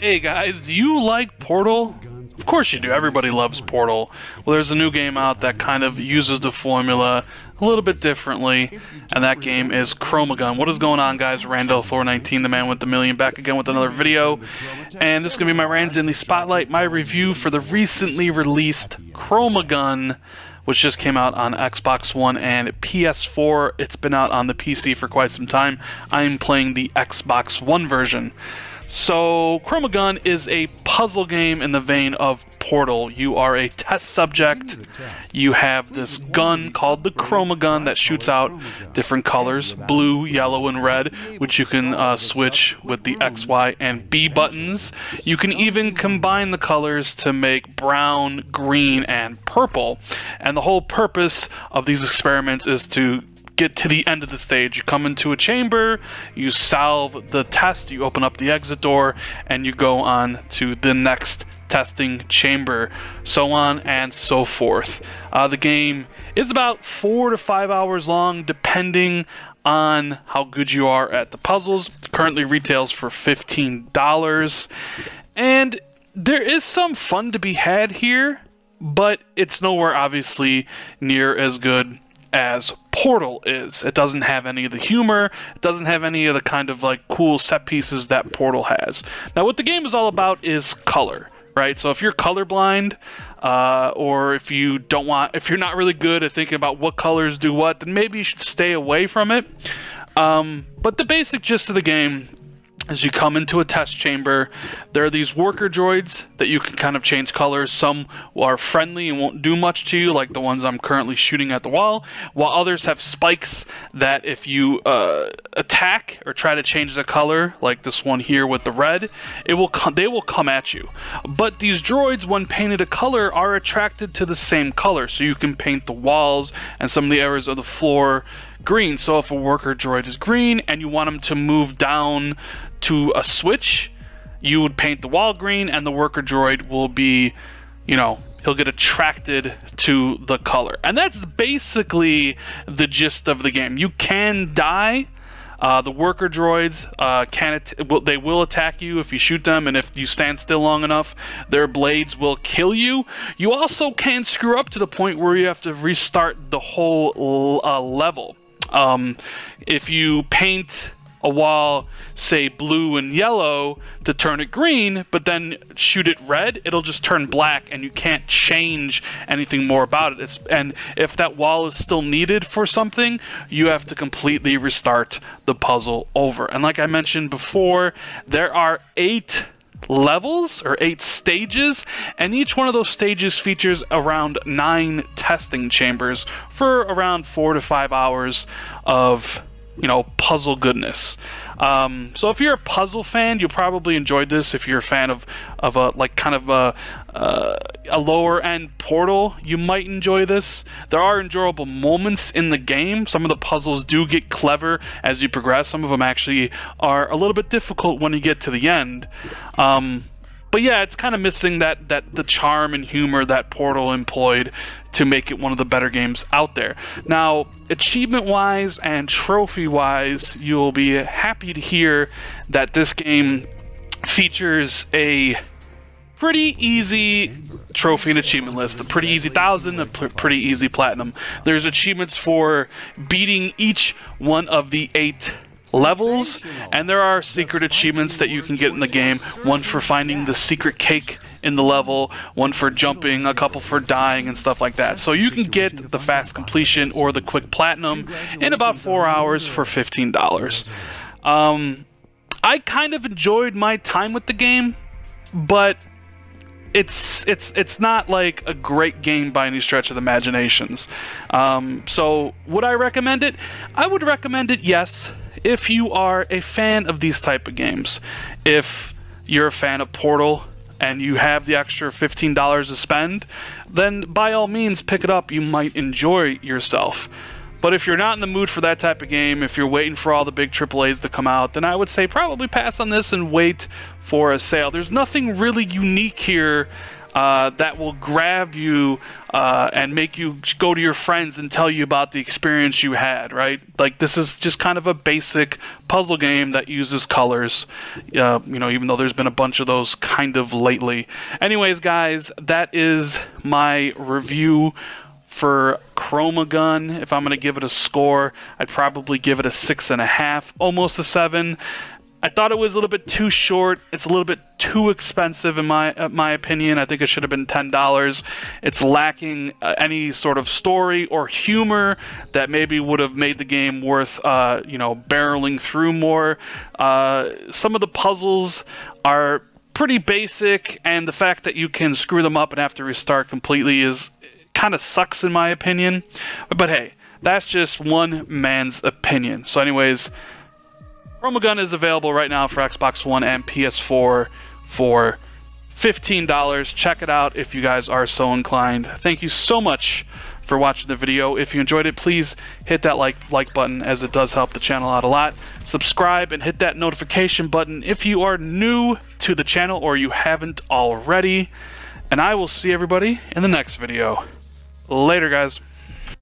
Hey guys, do you like Portal? Of course you do. Everybody loves Portal. Well, there's a new game out that kind of uses the formula a little bit differently, and that game is ChromaGun. What is going on, guys? Randall Thor 19, the man with the million, back again with another video. And this is going to be my Rand's in the Spotlight, my review for the recently released ChromaGun, which just came out on Xbox One and PS4. It's been out on the PC for quite some time. I'm playing the Xbox One version. So, ChromaGun is a puzzle game in the vein of Portal. You are a test subject. You have this gun called the ChromaGun that shoots out different colors, blue, yellow, and red, which you can switch with the X, Y, and B buttons. You can even combine the colors to make brown, green, and purple. And the whole purpose of these experiments is to get to the end of the stage. You come into a chamber, you solve the test, you open up the exit door, and you go on to the next testing chamber, so on and so forth. The game is about 4 to 5 hours long, depending on how good you are at the puzzles. It currently retails for $15, and there is some fun to be had here, but it's nowhere obviously near as good as Portal is. It doesn't have any of the humor, it doesn't have any of the kind of like cool set pieces that Portal has. Now what the game is all about is color, right? So if you're colorblind, or if you're not really good at thinking about what colors do what, then maybe you should stay away from it. But the basic gist of the game is you come into a test chamber. There are these WorkerDroids that you can kind of change colors. Some are friendly and won't do much to you, like the ones I'm currently shooting at the wall, while others have spikes that if you attack or try to change the color, like this one here with the red, they will come at you. But these droids, when painted a color, are attracted to the same color, so you can paint the walls and some of the areas of the floor green. So if a WorkerDroid is green and you want him to move down to a switch, you would paint the wall green, and the WorkerDroid will be, he'll get attracted to the color. And that's basically the gist of the game. You can die. The WorkerDroids they will attack you if you shoot them, and if you stand still long enough, their blades will kill you. You also can screw up to the point where you have to restart the whole level. If you paint a wall, say blue and yellow, to turn it green, but then shoot it red, it'll just turn black, and you can't change anything more about it. And if that wall is still needed for something, you have to completely restart the puzzle over. And like I mentioned before, there are 8 levels or 8 stages, and each one of those stages features around 9 testing chambers for around 4 to 5 hours of puzzle goodness. So if you're a puzzle fan, you'll probably enjoy this. If you're a fan of a lower end Portal, you might enjoy this. There are enjoyable moments in the game. Some of the puzzles do get clever as you progress. Some of them actually are a little bit difficult when you get to the end. But yeah, it's kind of missing the charm and humor that Portal employed to make it one of the better games out there. Now, achievement-wise and trophy-wise, you'll be happy to hear that this game features a pretty easy trophy and achievement list. A pretty easy 1,000, a pretty easy platinum. There's achievements for beating each one of the 8 levels, and there are secret achievements that you can get in the game. One for finding the secret cake in the level, one for jumping, a couple for dying, and stuff like that. So you can get the fast completion or the quick platinum in about 4 hours for $15. I kind of enjoyed my time with the game, but it's not like a great game by any stretch of the imaginations. So would I recommend it? I would recommend it, yes, if you are a fan of these type of games. If you're a fan of Portal and you have the extra $15 to spend, then by all means pick it up. You might enjoy yourself. But if you're not in the mood for that type of game, if you're waiting for all the big AAAs to come out, then I would say probably pass on this and wait for a sale. There's nothing really unique here that will grab you and make you go to your friends and tell you about the experience you had, right? Like, this is just kind of a basic puzzle game that uses colors, you know, even though there's been a bunch of those kind of lately. Anyways, guys, that is my review for ChromaGun. If I'm going to give it a score, I'd probably give it a 6.5, almost a 7. I thought it was a little bit too short. It's a little bit too expensive in my opinion. I think it should have been $10. It's lacking any sort of story or humor that maybe would have made the game worth, you know, barreling through more. Some of the puzzles are pretty basic, and the fact that you can screw them up and have to restart completely is kind of sucks in my opinion. But hey, that's just one man's opinion. So anyways, ChromaGun is available right now for Xbox One and PS4 for $15. Check it out if you guys are so inclined. Thank you so much for watching the video. If you enjoyed it, please hit that like button, as it does help the channel out a lot. Subscribe and hit that notification button if you are new to the channel or you haven't already. And I will see everybody in the next video. Later, guys.